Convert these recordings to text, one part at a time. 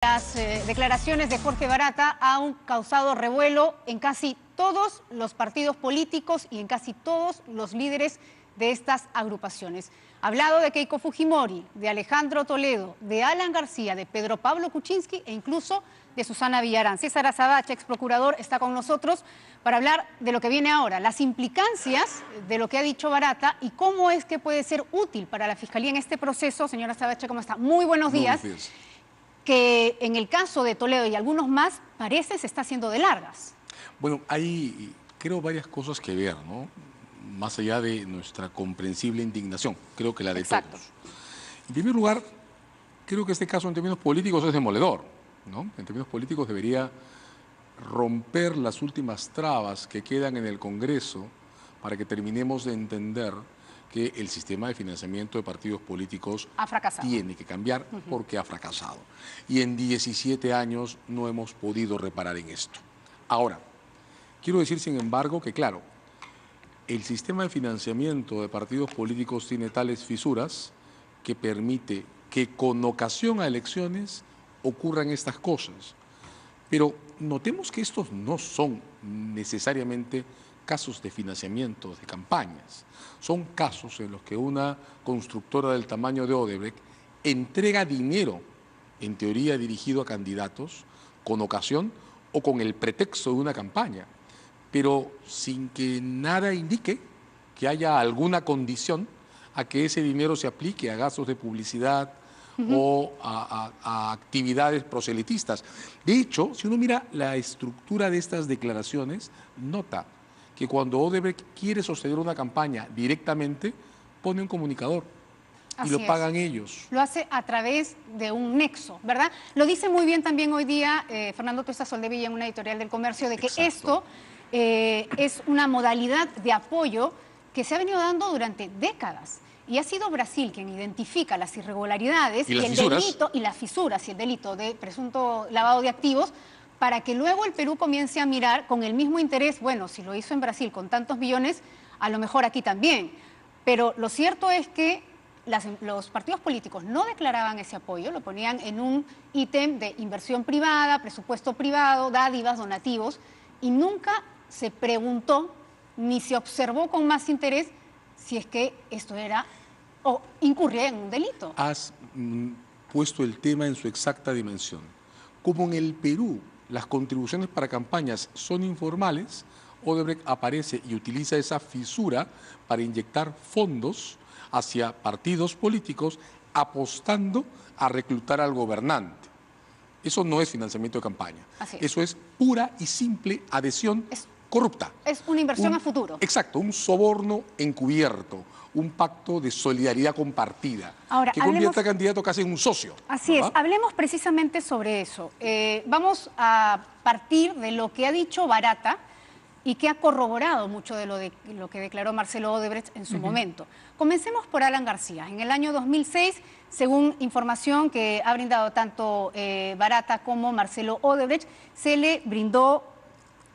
Las declaraciones de Jorge Barata han causado revuelo en casi todos los partidos políticos y en casi todos los líderes de estas agrupaciones. Ha hablado de Keiko Fujimori, de Alejandro Toledo, de Alan García, de Pedro Pablo Kuczynski e incluso de Susana Villarán. César Azabache, ex procurador, está con nosotros para hablar de lo que viene ahora, las implicancias de lo que ha dicho Barata y cómo es que puede ser útil para la Fiscalía en este proceso. Señora Azabache, ¿cómo está? Muy buenos días. Buenos días. Que en el caso de Toledo y algunos más parece se está haciendo de largas. Bueno, hay, creo, varias cosas que ver, ¿no? Más allá de nuestra comprensible indignación, creo que la de Exacto. todos. En primer lugar, creo que este caso en términos políticos es demoledor, ¿no? En términos políticos debería romper las últimas trabas que quedan en el Congreso para que terminemos de entender que el sistema de financiamiento de partidos políticos Ha fracasado. tiene que cambiar porque ha fracasado. Y en 17 años no hemos podido reparar en esto. Ahora, quiero decir, sin embargo, que claro, el sistema de financiamiento de partidos políticos tiene tales fisuras que permite que con ocasión a elecciones ocurran estas cosas. Pero notemos que estos no son necesariamente casos de financiamiento de campañas. Son casos en los que una constructora del tamaño de Odebrecht entrega dinero, en teoría dirigido a candidatos, con ocasión o con el pretexto de una campaña, pero sin que nada indique que haya alguna condición a que ese dinero se aplique a gastos de publicidad o a actividades proselitistas. De hecho, si uno mira la estructura de estas declaraciones, nota que cuando Odebrecht quiere sostener una campaña directamente, pone un comunicador y Así lo es. pagan ellos. Lo hace a través de un nexo, ¿verdad? Lo dice muy bien también hoy día Fernando Tuesta Soldevilla en una editorial del Comercio de que Exacto. esto es una modalidad de apoyo que se ha venido dando durante décadas. Y ha sido Brasil quien identifica las irregularidades Y las el fisuras. delito y las fisuras y el delito de presunto lavado de activos, para que luego el Perú comience a mirar con el mismo interés, bueno, si lo hizo en Brasil con tantos billones, a lo mejor aquí también. Pero lo cierto es que los partidos políticos no declaraban ese apoyo, lo ponían en un ítem de inversión privada, presupuesto privado, dádivas, donativos, y nunca se preguntó ni se observó con más interés si es que esto era o incurría en un delito. Has puesto el tema en su exacta dimensión. Como en el Perú las contribuciones para campañas son informales, Odebrecht aparece y utiliza esa fisura para inyectar fondos hacia partidos políticos apostando a reclutar al gobernante. Eso no es financiamiento de campaña. Así es. Eso es pura y simple adhesión corrupta. Es una inversión a futuro. Exacto, un soborno encubierto, un pacto de solidaridad compartida, Ahora, que convierte a candidato casi en un socio. Así es, ¿verdad? hablemos precisamente sobre eso. Vamos a partir de lo que ha dicho Barata y que ha corroborado mucho de lo que declaró Marcelo Odebrecht en su momento. Comencemos por Alan García. En el año 2006, según información que ha brindado tanto Barata como Marcelo Odebrecht, se le brindó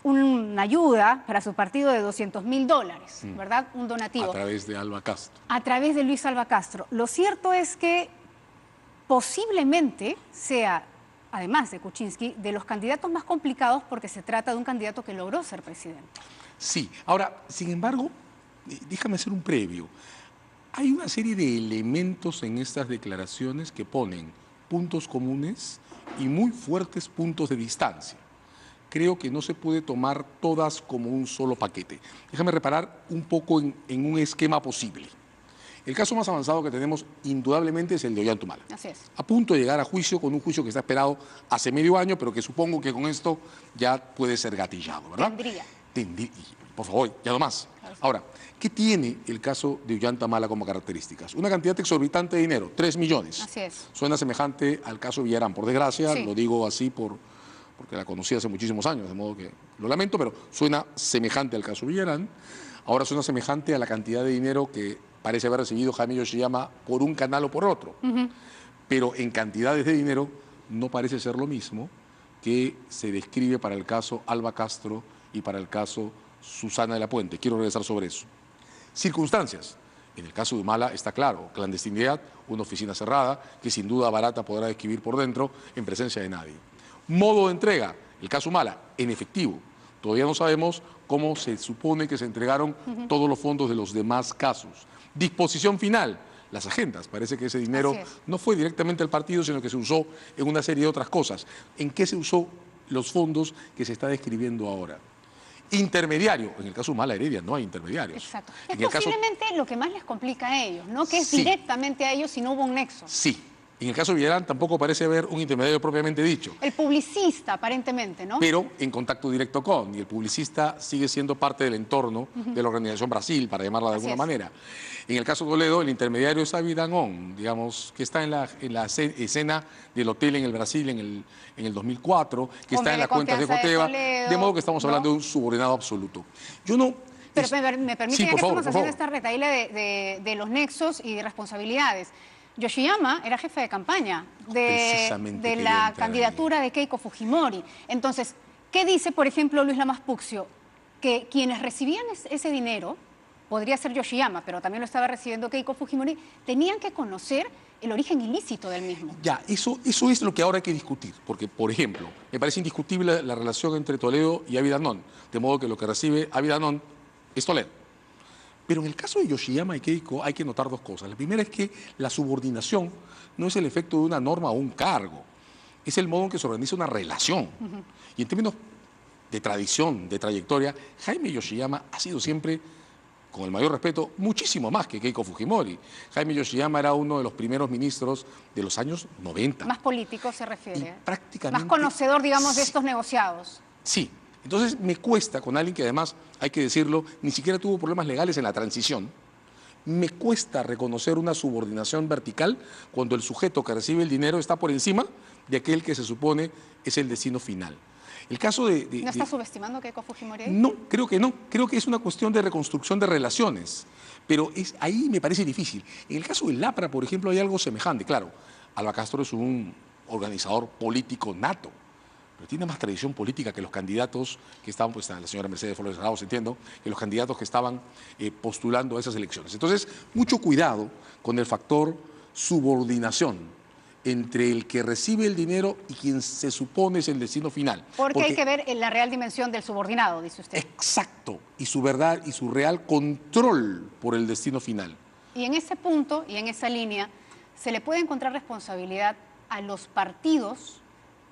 una ayuda para su partido de $200.000, ¿verdad? Un donativo. A través de Alba Castro. A través de Luis Alba Castro. Lo cierto es que posiblemente sea, además de Kuczynski, de los candidatos más complicados porque se trata de un candidato que logró ser presidente. Sí, ahora, sin embargo, déjame hacer un previo. Hay una serie de elementos en estas declaraciones que ponen puntos comunes y muy fuertes puntos de distancia. Creo que no se puede tomar todas como un solo paquete. Déjame reparar un poco en un esquema posible. El caso más avanzado que tenemos indudablemente es el de Ollantumala. Así es. A punto de llegar a juicio con un juicio que está esperado hace medio año, pero que supongo que con esto ya puede ser gatillado, ¿verdad? Tendría. Por favor, ya no más. Ahora, ¿qué tiene el caso de Ollantumala como características? Una cantidad exorbitante de dinero, 3 millones. Así es. Suena semejante al caso Villarán. Por desgracia, Sí. lo digo así porque la conocí hace muchísimos años, de modo que lo lamento, pero suena semejante al caso Villarán. Ahora suena semejante a la cantidad de dinero que parece haber recibido Jaime Yoshiyama por un canal o por otro. Pero en cantidades de dinero no parece ser lo mismo que se describe para el caso Alba Castro y para el caso Susana de la Puente. Quiero regresar sobre eso. Circunstancias. En el caso de Humala está claro, clandestinidad, una oficina cerrada, que sin duda Barata podrá escribir por dentro en presencia de nadie. Modo de entrega, el caso Humala, en efectivo. Todavía no sabemos cómo se supone que se entregaron todos los fondos de los demás casos. Disposición final, las agendas. Parece que ese dinero no fue directamente al partido, sino que se usó en una serie de otras cosas. ¿En qué se usó los fondos que se está describiendo ahora? Intermediario, en el caso Humala Heredia no hay intermediarios. Exacto. Es posiblemente lo que más les complica a ellos, ¿no? Que es directamente a ellos si no hubo un nexo. Sí. En el caso de Villarán tampoco parece haber un intermediario propiamente dicho. El publicista, aparentemente, ¿no? Pero en contacto directo con, y el publicista sigue siendo parte del entorno de la Organización Brasil, para llamarla de alguna manera. En el caso de Toledo, el intermediario es Avidanón, digamos, que está en la escena del hotel en el Brasil en el 2004, que está en las cuentas de Coteva, de modo que estamos hablando de un subordinado absoluto. Yo no... Pero me permite, ya que estamos haciendo esta retaíla de los nexos y de responsabilidades. Yoshiyama era jefe de campaña de la candidatura de Keiko Fujimori. Entonces, ¿qué dice, por ejemplo, Luis Lamas Puccio? Que quienes recibían ese dinero, podría ser Yoshiyama, pero también lo estaba recibiendo Keiko Fujimori, tenían que conocer el origen ilícito del mismo. Ya, eso es lo que ahora hay que discutir, porque, por ejemplo, me parece indiscutible la relación entre Toledo y Avidanón, de modo que lo que recibe Avidanón es Toledo. Pero en el caso de Yoshiyama y Keiko hay que notar dos cosas. La primera es que la subordinación no es el efecto de una norma o un cargo, es el modo en que se organiza una relación. Y en términos de tradición, de trayectoria, Jaime Yoshiyama ha sido siempre, con el mayor respeto, muchísimo más que Keiko Fujimori. Jaime Yoshiyama era uno de los primeros ministros de los años 90. Más político se refiere. Y prácticamente, más conocedor, digamos, de estos negociados. Sí. Entonces me cuesta, con alguien que además, hay que decirlo, ni siquiera tuvo problemas legales en la transición, me cuesta reconocer una subordinación vertical cuando el sujeto que recibe el dinero está por encima de aquel que se supone es el destino final. El caso ¿No está subestimando Keiko Fujimori ahí? No, creo que no. Creo que es una cuestión de reconstrucción de relaciones. Pero ahí me parece difícil. En el caso del APRA, por ejemplo, hay algo semejante. Claro, Alba Castro es un organizador político nato, pero tiene más tradición política que los candidatos que estaban, pues la señora Mercedes Flores Arauz, entiendo, que los candidatos que estaban postulando a esas elecciones. Entonces, mucho cuidado con el factor subordinación entre el que recibe el dinero y quien se supone es el destino final. Porque hay que ver la real dimensión del subordinado, dice usted. Exacto, y su verdad y su real control por el destino final. Y en ese punto y en esa línea, ¿se le puede encontrar responsabilidad a los partidos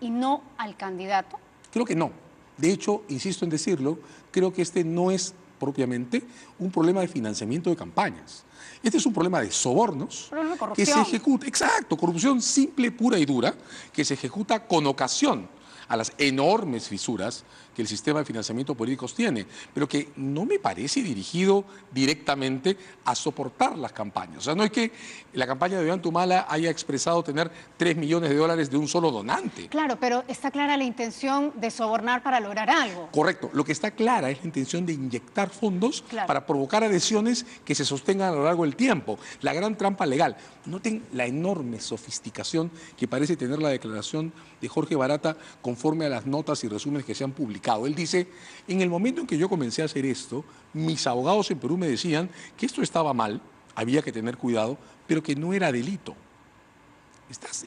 y no al candidato? Creo que no. De hecho, insisto en decirlo, creo que este no es propiamente un problema de financiamiento de campañas. Este es un problema de sobornos que se ejecuta, exacto, corrupción simple, pura y dura, que se ejecuta con ocasión a las enormes fisuras que el sistema de financiamiento político tiene, pero que no me parece dirigido directamente a soportar las campañas. O sea, no es que la campaña de Ollanta Humala haya expresado tener $3 millones de un solo donante. Claro, pero está clara la intención de sobornar para lograr algo. Correcto. Lo que está clara es la intención de inyectar fondos para provocar adhesiones que se sostengan a lo largo del tiempo. La gran trampa legal. Noten la enorme sofisticación que parece tener la declaración de Jorge Barata conforme a las notas y resúmenes que se han publicado. Él dice, en el momento en que yo comencé a hacer esto, mis abogados en Perú me decían que esto estaba mal, había que tener cuidado, pero que no era delito.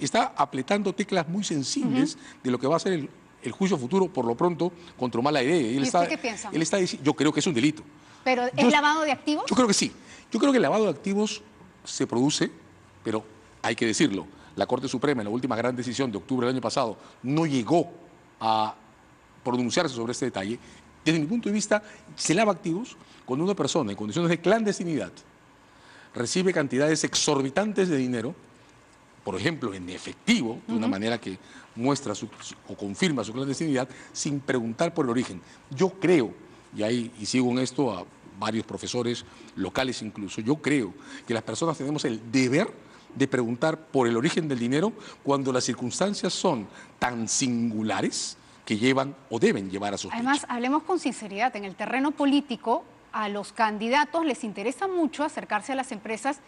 Está apretando teclas muy sensibles de lo que va a ser el juicio futuro, por lo pronto, contra Humala Heredia. ¿Y usted qué piensa? Él está diciendo, yo creo que es un delito. ¿Pero es lavado de activos? Yo creo que sí. Yo creo que el lavado de activos se produce, pero hay que decirlo, la Corte Suprema, en la última gran decisión de octubre del año pasado, no llegó a pronunciarse sobre este detalle. Desde mi punto de vista, se lava activos cuando una persona en condiciones de clandestinidad recibe cantidades exorbitantes de dinero, por ejemplo, en efectivo, de una manera que muestra o confirma su clandestinidad, sin preguntar por el origen. Yo creo, y sigo en esto a varios profesores locales incluso, yo creo que las personas tenemos el deber de preguntar por el origen del dinero cuando las circunstancias son tan singulares que llevan o deben llevar a sospecha. Además, hablemos con sinceridad, en el terreno político a los candidatos les interesa mucho acercarse a las empresas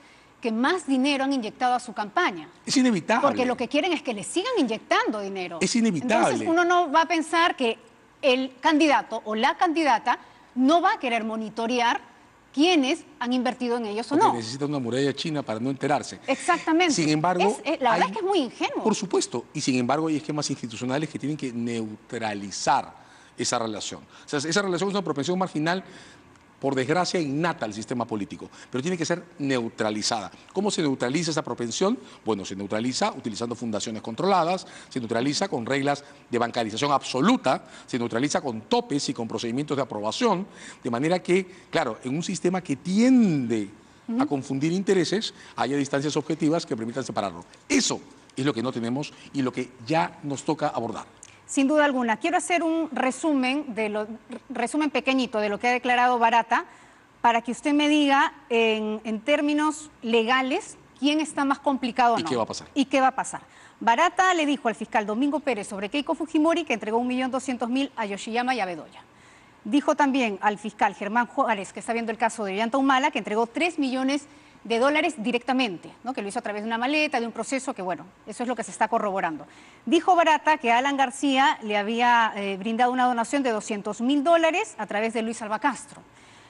que más dinero han inyectado a su campaña. Es inevitable. Porque lo que quieren es que les sigan inyectando dinero. Es inevitable. Entonces uno no va a pensar que el candidato o la candidata no va a querer monitorear quiénes han invertido en ellos o Porque no. necesitan una muralla china para no enterarse. Exactamente. Sin embargo, la verdad es que es muy ingenuo. Por supuesto, y sin embargo hay esquemas institucionales que tienen que neutralizar esa relación. O sea, esa relación es una propensión marginal, por desgracia, innata al sistema político, pero tiene que ser neutralizada. ¿Cómo se neutraliza esa propensión? Bueno, se neutraliza utilizando fundaciones controladas, se neutraliza con reglas de bancarización absoluta, se neutraliza con topes y con procedimientos de aprobación, de manera que, claro, en un sistema que tiende a confundir intereses, haya distancias objetivas que permitan separarlo. Eso es lo que no tenemos y lo que ya nos toca abordar. Sin duda alguna. Quiero hacer un resumen pequeñito de lo que ha declarado Barata para que usted me diga en términos legales quién está más complicado o no. ¿Y qué va a pasar? ¿Y qué va a pasar? Barata le dijo al fiscal Domingo Pérez sobre Keiko Fujimori que entregó 1.200.000 a Yoshiyama y a Bedoya. Dijo también al fiscal Germán Juárez, que está viendo el caso de Ollanta Humala, que entregó $3 millones directamente, ¿no? Que lo hizo a través de una maleta, de un proceso que, bueno, eso es lo que se está corroborando. Dijo Barata que Alan García le había brindado una donación de $200.000 a través de Luis Alba Castro.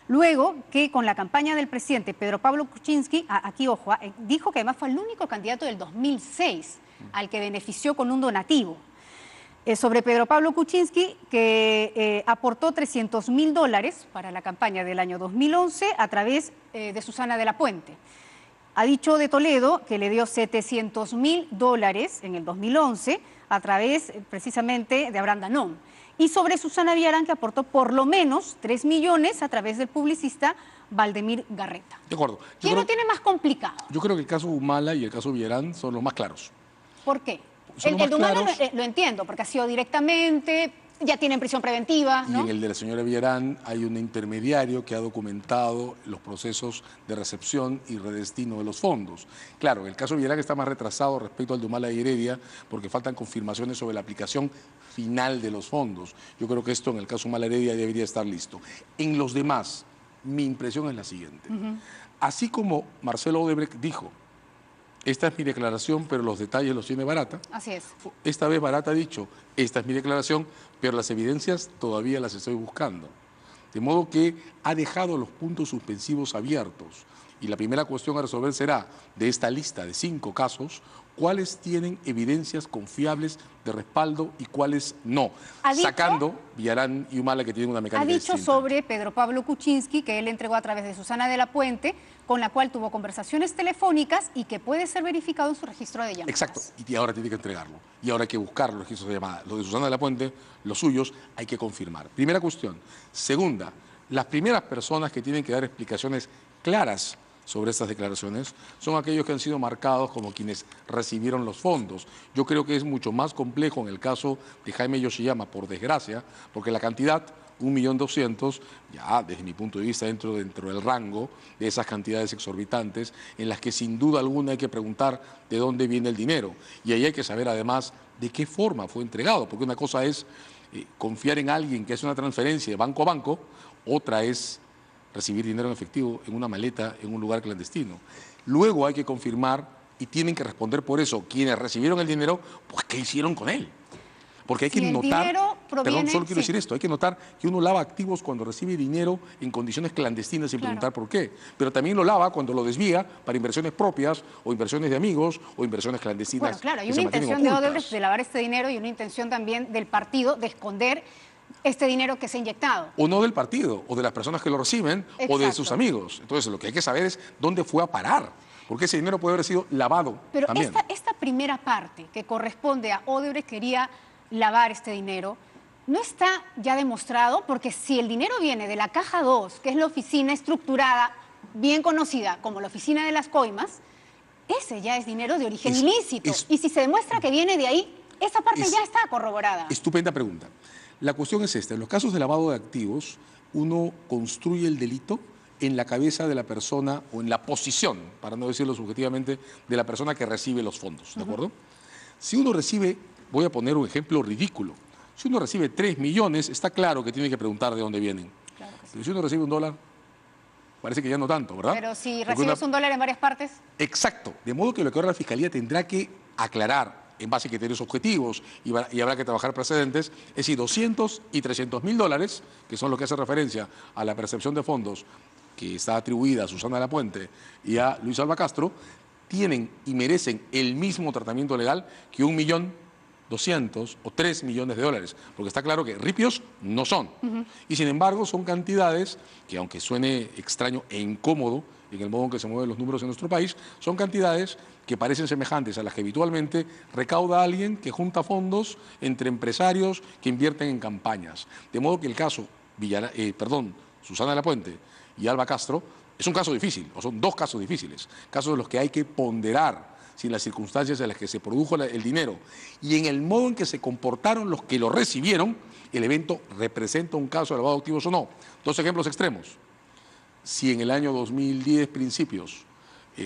Luego que con la campaña del presidente Pedro Pablo Kuczynski, aquí ojo, dijo que además fue el único candidato del 2006 al que benefició con un donativo. Sobre Pedro Pablo Kuczynski, que aportó $300.000 para la campaña del año 2011 a través de Susana de la Puente. Ha dicho de Toledo que le dio $700.000 en el 2011 a través precisamente de Abraham Danón. Y sobre Susana Villarán, que aportó por lo menos 3 millones a través del publicista Valdemir Garreta. De acuerdo. ¿Quién lo tiene más complicado? Yo creo que el caso Humala y el caso Villarán son los más claros. ¿Por qué? Son El de Humala claros. lo entiendo, porque ha sido directamente, ya tienen prisión preventiva, ¿no? Y en el de la señora Villarán hay un intermediario que ha documentado los procesos de recepción y redestino de los fondos. Claro, el caso Villarán está más retrasado respecto al de Humala y Heredia porque faltan confirmaciones sobre la aplicación final de los fondos. Yo creo que esto en el caso Humala Heredia debería estar listo. En los demás, mi impresión es la siguiente. Así como Marcelo Odebrecht dijo, esta es mi declaración, pero los detalles los tiene Barata. Así es. Esta vez Barata ha dicho, esta es mi declaración, pero las evidencias todavía las estoy buscando. De modo que ha dejado los puntos suspensivos abiertos. Y la primera cuestión a resolver será, de esta lista de 5 casos, cuáles tienen evidencias confiables de respaldo y cuáles no. Sacando Villarán y Humala, que tienen una mecánica distinta. Ha dicho sobre Pedro Pablo Kuczynski, que él entregó a través de Susana de la Puente, con la cual tuvo conversaciones telefónicas y que puede ser verificado en su registro de llamadas. Exacto, y ahora tiene que entregarlo. Y ahora hay que buscar los registros de llamadas. Los de Susana de la Puente, los suyos, hay que confirmar. Primera cuestión. Segunda, las primeras personas que tienen que dar explicaciones claras sobre estas declaraciones son aquellos que han sido marcados como quienes recibieron los fondos. Yo creo que es mucho más complejo en el caso de Jaime Yoshiyama, por desgracia, porque la cantidad, 1.200.000, ya desde mi punto de vista dentro del rango de esas cantidades exorbitantes en las que sin duda alguna hay que preguntar de dónde viene el dinero. Y ahí hay que saber además de qué forma fue entregado, porque una cosa es confiar en alguien que hace una transferencia de banco a banco, otra es recibir dinero en efectivo en una maleta en un lugar clandestino. Luego hay que confirmar y tienen que responder por eso quienes recibieron el dinero, pues qué hicieron con él. Porque hay que notar, perdón, solo quiero decir esto, hay que notar que uno lava activos cuando recibe dinero en condiciones clandestinas sin preguntar por qué, pero también lo lava cuando lo desvía para inversiones propias o inversiones de amigos o inversiones clandestinas. Bueno, claro, hay una intención de Odebrecht de lavar este dinero y una intención también del partido de esconder este dinero que se ha inyectado. O no del partido, o de las personas que lo reciben, o de sus amigos. Entonces, lo que hay que saber es dónde fue a parar, porque ese dinero puede haber sido lavado también. Pero esta primera parte que corresponde a Odebrecht quería lavar este dinero, no está ya demostrado, porque si el dinero viene de la Caja 2, que es la oficina estructurada, bien conocida como la oficina de las coimas, ese ya es dinero de origen ilícito. Y si se demuestra que viene de ahí, esa parte ya está corroborada. Estupenda pregunta. La cuestión es esta, en los casos de lavado de activos, uno construye el delito en la cabeza de la persona o en la posición, para no decirlo subjetivamente, de la persona que recibe los fondos, ¿de acuerdo? Si uno recibe, voy a poner un ejemplo ridículo, si uno recibe 3 millones, está claro que tiene que preguntar de dónde vienen. Claro que sí. Pero si uno recibe $1, parece que ya no tanto, ¿verdad? Pero si recibes $1 en varias partes. Exacto, de modo que lo que ahora la Fiscalía tendrá que aclarar en base a criterios objetivos y habrá que trabajar precedentes, es decir, $200 y $300.000, que son los que hacen referencia a la percepción de fondos que está atribuida a Susana de la Puente y a Luis Alba Castro, tienen y merecen el mismo tratamiento legal que 1.200.000 o 3 millones de dólares, porque está claro que ripios no son. Y sin embargo son cantidades que, aunque suene extraño e incómodo en el modo en que se mueven los números en nuestro país, son cantidades que parecen semejantes a las que habitualmente recauda alguien que junta fondos entre empresarios que invierten en campañas. De modo que el caso Susana de la Puente y Alba Castro es un caso difícil, o son dos casos difíciles, casos de los que hay que ponderar sin las circunstancias en las que se produjo el dinero y en el modo en que se comportaron los que lo recibieron, el evento representa un caso de lavado de activos o no. Dos ejemplos extremos. Si en el año 2010, principios,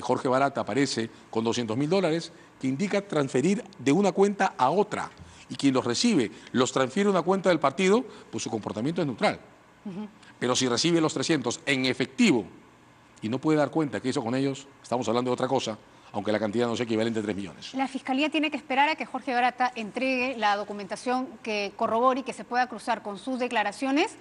Jorge Barata aparece con $200.000, que indica transferir de una cuenta a otra, y quien los recibe los transfiere a una cuenta del partido, pues su comportamiento es neutral. Pero si recibe los 300 en efectivo y no puede dar cuenta que hizo con ellos, estamos hablando de otra cosa, aunque la cantidad no sea equivalente a 3 millones. La Fiscalía tiene que esperar a que Jorge Barata entregue la documentación que corrobore y que se pueda cruzar con sus declaraciones,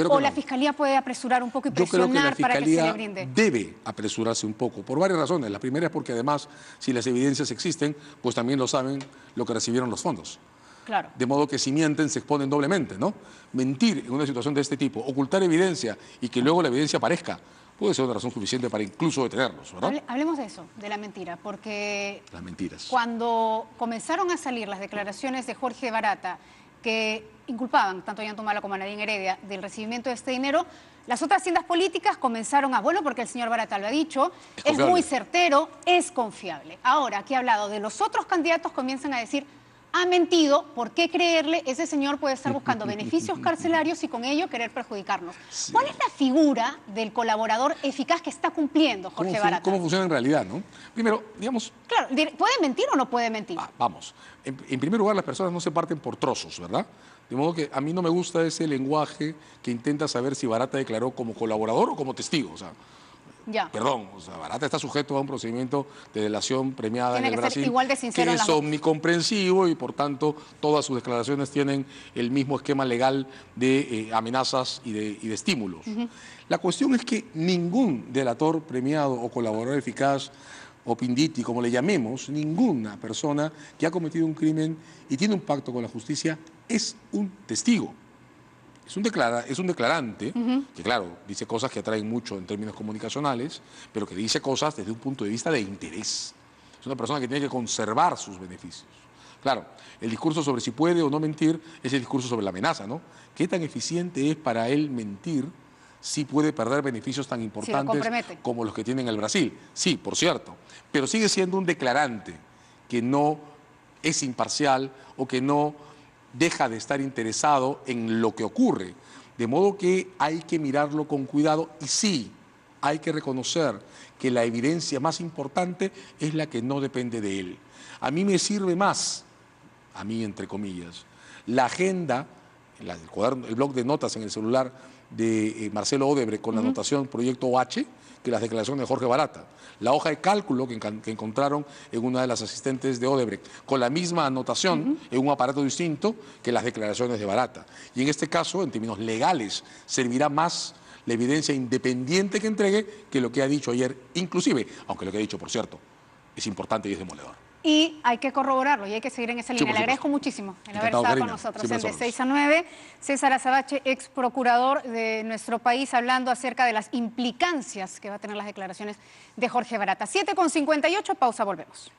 o la Fiscalía puede apresurar un poco y presionar para que se le brinde. Debe apresurarse un poco, por varias razones. La primera es porque además, si las evidencias existen, pues también lo saben lo que recibieron los fondos. Claro. De modo que si mienten se exponen doblemente, ¿no? Mentir en una situación de este tipo, ocultar evidencia y que luego la evidencia aparezca, puede ser una razón suficiente para incluso detenerlos, ¿verdad? Hablemos de eso, de la mentira, porque las mentiras. Cuando comenzaron a salir las declaraciones de Jorge Barata, que inculpaban tanto a Ollantumala como a Nadine Heredia del recibimiento de este dinero, las otras haciendas políticas comenzaron a, bueno, porque el señor Barata lo ha dicho, es muy certero, es confiable. Ahora, que ha hablado de los otros candidatos, comienzan a decir, ha mentido, ¿por qué creerle? Ese señor puede estar buscando beneficios carcelarios y con ello querer perjudicarnos. Sí. ¿Cuál es la figura del colaborador eficaz que está cumpliendo Jorge Barata? ¿Cómo funciona en realidad, no? Primero, digamos... Claro, ¿puede mentir o no puede mentir? Vamos, en primer lugar, las personas no se parten por trozos, ¿verdad? De modo que a mí no me gusta ese lenguaje que intenta saber si Barata declaró como colaborador o como testigo, o sea... Perdón, o sea, Barata está sujeto a un procedimiento de delación premiada en el Brasil, igual de sincero, que es omnicomprensivo y por tanto todas sus declaraciones tienen el mismo esquema legal de amenazas y de estímulos. La cuestión es que ningún delator premiado o colaborador eficaz o pinditi, como le llamemos, ninguna persona que ha cometido un crimen y tiene un pacto con la justicia es un testigo. Es un declarante que, claro, dice cosas que atraen mucho en términos comunicacionales, pero que dice cosas desde un punto de vista de interés. Es una persona que tiene que conservar sus beneficios. Claro, el discurso sobre si puede o no mentir es el discurso sobre la amenaza, ¿no? ¿Qué tan eficiente es para él mentir si puede perder beneficios tan importantes como los que tiene en el Brasil? Sí, por cierto, pero sigue siendo un declarante que no es imparcial o que no deja de estar interesado en lo que ocurre, de modo que hay que mirarlo con cuidado y sí, hay que reconocer que la evidencia más importante es la que no depende de él. A mí me sirve más, a mí entre comillas, la agenda, el blog de notas en el celular de Marcelo Odebrecht con la anotación Proyecto OH, que las declaraciones de Jorge Barata. La hoja de cálculo que encontraron en una de las asistentes de Odebrecht, con la misma anotación en un aparato distinto que las declaraciones de Barata. Y en este caso, en términos legales, servirá más la evidencia independiente que entregue que lo que ha dicho ayer, inclusive, aunque lo que ha dicho, por cierto, es importante y es demoledor. Y hay que corroborarlo y hay que seguir en esa línea. Le agradezco muchísimo el haber estado con nosotros en De 6 a 9. César Azabache, ex procurador de nuestro país, hablando acerca de las implicancias que va a tener las declaraciones de Jorge Barata. 7:58, pausa, volvemos.